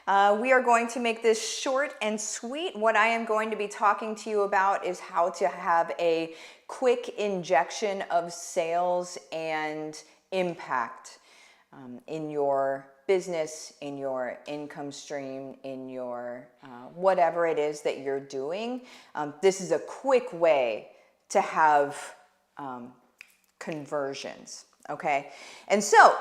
We are going to make this short and sweet. What I am going to be talking to you about is how to have a quick injection of sales and impact in your business, in your income stream, in your whatever it is that you're doing. This is a quick way to have conversions, okay? And so,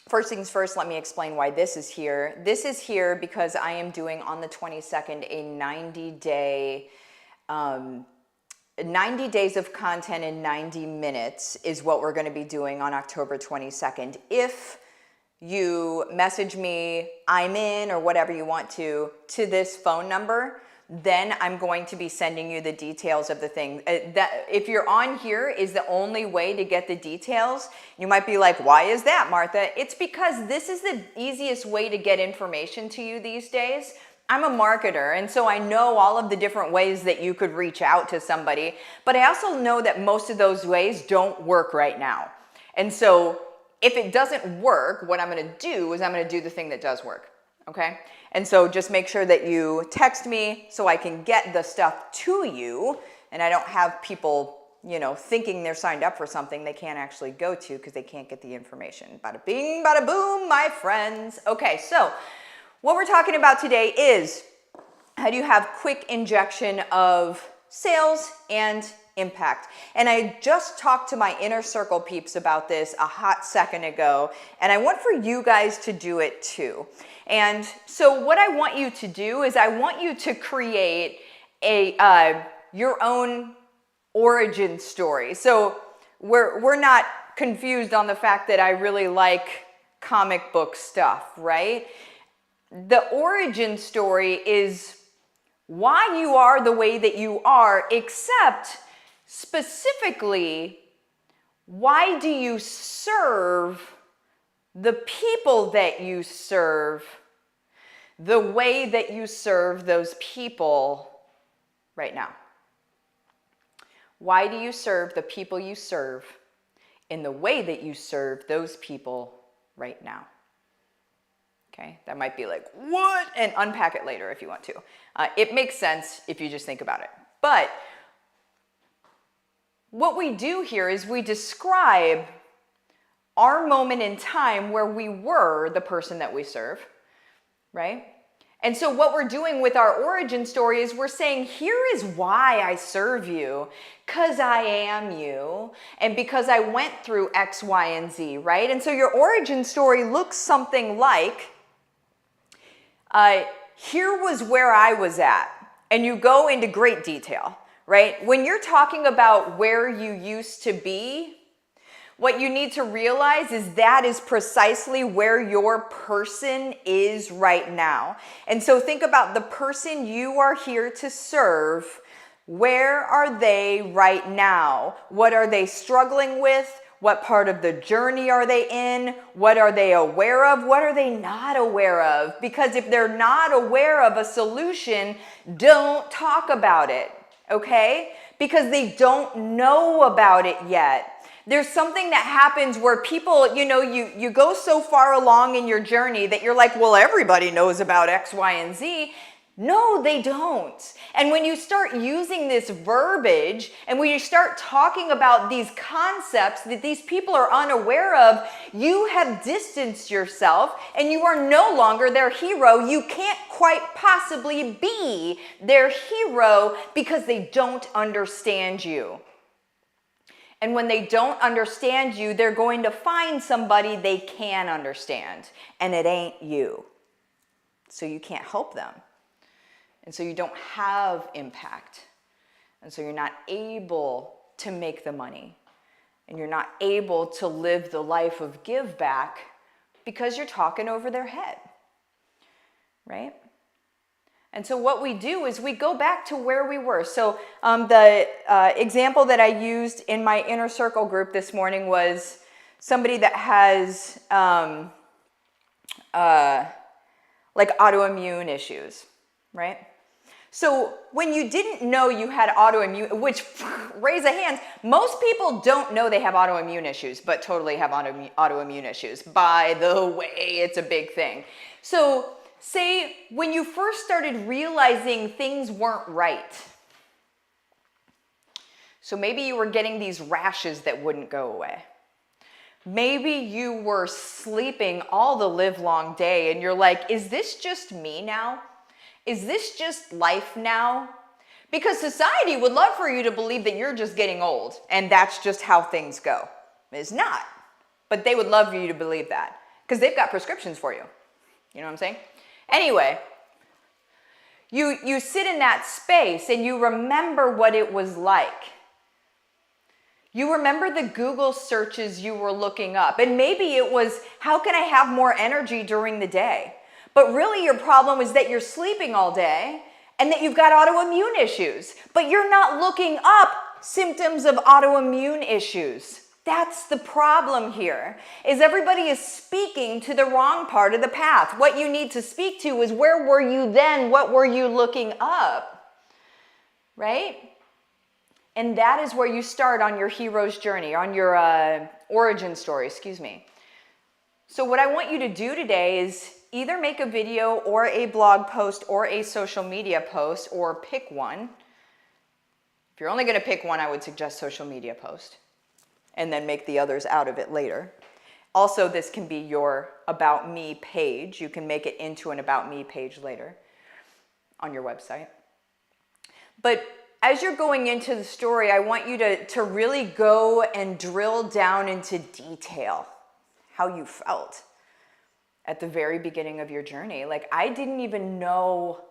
first things first, let me explain why this is here. This is here because I am doing on the 22nd a 90 days of content in 90 minutes is what we're going to be doing on October 22nd. If you message me, I'm in, or whatever you want to this phone number, then I'm going to be sending you the details of the thing. That if you're on here is the only way to get the details. You might be like, why is that, Martha? It's because this is the easiest way to get information to you these days. I'm a marketer, and so I know all of the different ways that you could reach out to somebody, but I also know that most of those ways don't work right now. And so if it doesn't work, what I'm going to do is I'm going to do the thing that does work. Okay? And so just make sure that you text me so I can get the stuff to you, and I don't have people, thinking they're signed up for something they can't actually go to because they can't get the information. Bada bing, bada boom, my friends. Okay, so what we're talking about today is how do you have quick injection of sales and impact. And I just talked to my inner circle peeps about this a hot second ago, and I want for you guys to do it too. And so what I want you to do is I want you to create your own origin story. So we're not confused on the fact that I really like comic book stuff, right? The origin story is why you are the way that you are, except specifically, why do you serve the people that you serve the way that you serve those people right now? Why do you serve the people you serve in the way that you serve those people right now? Okay, that might be like, what? And unpack it later if you want to. It makes sense if you just think about it. But what we do here is we describe our moment in time where we were the person that we serve, right? And so what we're doing with our origin story is we're saying, here is why I serve you, because I am you, and because I went through X, Y, and Z, right? And so your origin story looks something like, here was where I was at, and you go into great detail, right? When you're talking about where you used to be, what you need to realize is that is precisely where your person is right now. And so think about the person you are here to serve. Where are they right now? What are they struggling with? What part of the journey are they in? What are they aware of? What are they not aware of? Because if they're not aware of a solution, don't talk about it, okay? Because they don't know about it yet. There's something that happens where people, you go so far along in your journey that you're like, well, everybody knows about X, Y, and Z. No, they don't. And when you start using this verbiage and when you start talking about these concepts that these people are unaware of, you have distanced yourself and you are no longer their hero. You can't quite possibly be their hero because they don't understand you. And when they don't understand you, they're going to find somebody they can understand, and it ain't you. So you can't help them. And so you don't have impact. And so you're not able to make the money. And you're not able to live the life of give back because you're talking over their head, right? And so what we do is we go back to where we were. So the example that I used in my inner circle group this morning was somebody that has like autoimmune issues, right? So when you didn't know you had autoimmune, which raise a hand, most people don't know they have autoimmune issues, but totally have autoimmune issues. By the way, it's a big thing. So Say when you first started realizing things weren't right. So maybe you were getting these rashes that wouldn't go away. Maybe you were sleeping all the live long day and you're like, is this just me now? Is this just life now? Because society would love for you to believe that you're just getting old and that's just how things go. It's not. But they would love you to believe that because they've got prescriptions for you. You know what I'm saying? Anyway, you sit in that space and you remember what it was like. You remember the Google searches you were looking up. And maybe it was, how can I have more energy during the day? But really your problem is that you're sleeping all day and that you've got autoimmune issues. But you're not looking up symptoms of autoimmune issues. That's the problem here, is everybody is speaking to the wrong part of the path. What you need to speak to is where were you then? What were you looking up? Right? And that is where you start on your hero's journey, on your origin story, excuse me. So what I want you to do today is either make a video or a blog post or a social media post, or pick one. If you're only going to pick one, I would suggest social media post and then make the others out of it later. Also, this can be your About Me page. You can make it into an About Me page later on your website. But as you're going into the story, I want you to really go and drill down into detail how you felt at the very beginning of your journey. Like, I didn't even know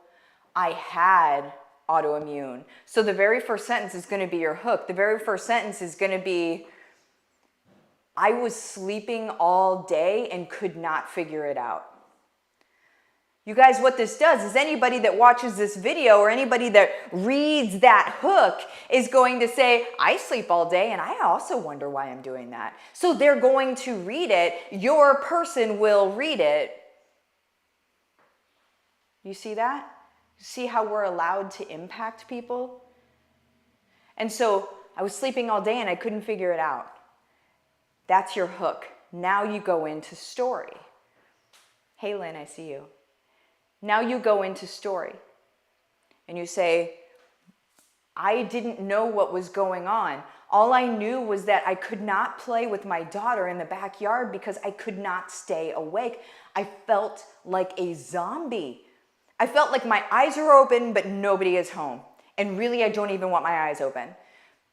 I had autoimmune. So the very first sentence is going to be your hook. The very first sentence is going to be, I was sleeping all day and could not figure it out. You guys, what this does is anybody that watches this video or anybody that reads that hook is going to say, I sleep all day and I also wonder why I'm doing that. So they're going to read it. Your person will read it. You see that? See how we're allowed to impact people? And so I was sleeping all day and I couldn't figure it out. That's your hook. Now you go into story. Hey, Lynn, I see you. Now you go into story and you say, I didn't know what was going on. All I knew was that I could not play with my daughter in the backyard because I could not stay awake. I felt like a zombie. I felt like my eyes are open, but nobody is home. And really, I don't even want my eyes open.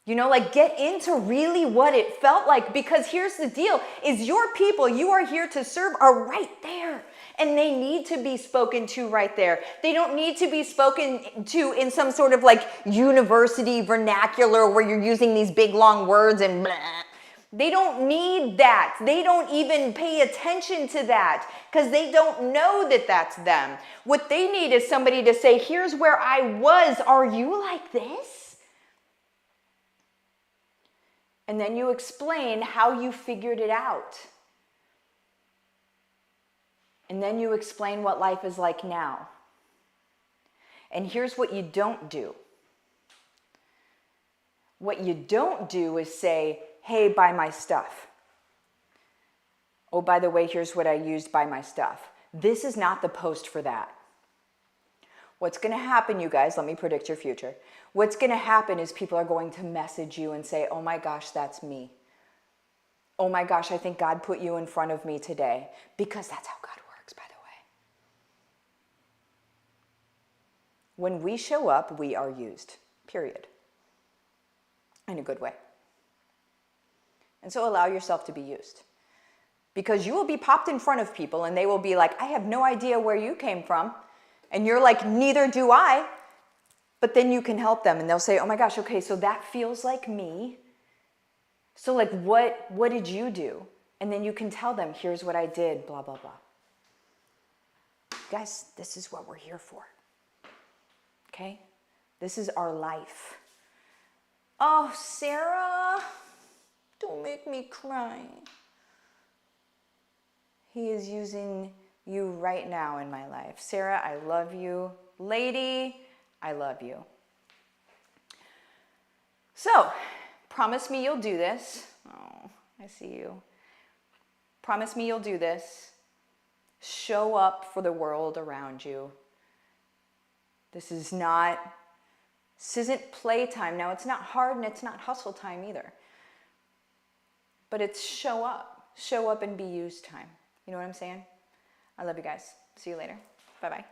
You know, like, get into really what it felt like, because here's the deal, is your people you are here to serve are right there. And they need to be spoken to right there. They don't need to be spoken to in some sort of like university vernacular where you're using these big long words and blah. They don't need that. They don't even pay attention to that because they don't know that that's them. What they need is somebody to say, here's where I was. Are you like this? And then you explain how you figured it out. And then you explain what life is like now. And here's what you don't do. What you don't do is say, hey, buy my stuff. Oh, by the way, here's what I used, buy my stuff. This is not the post for that. What's going to happen, you guys, let me predict your future. What's going to happen is people are going to message you and say, oh my gosh, that's me. Oh my gosh, I think God put you in front of me today. Because that's how God works, by the way. When we show up, we are used, period. In a good way. And so allow yourself to be used. Because you will be popped in front of people and they will be like, I have no idea where you came from. And you're like, neither do I. But then you can help them and they'll say, oh my gosh, okay, so that feels like me. So like, what did you do? And then you can tell them, here's what I did, blah, blah, blah. Guys, this is what we're here for. Okay? This is our life. Oh, Sarah, don't make me cry. He is using you right now in my life. Sarah, I love you. Lady, I love you. So, promise me you'll do this. Oh, I see you. Promise me you'll do this. Show up for the world around you. This isn't playtime. Now, it's not hard and it's not hustle time either. But it's show up. Show up and be used time. You know what I'm saying? I love you guys. See you later. Bye-bye.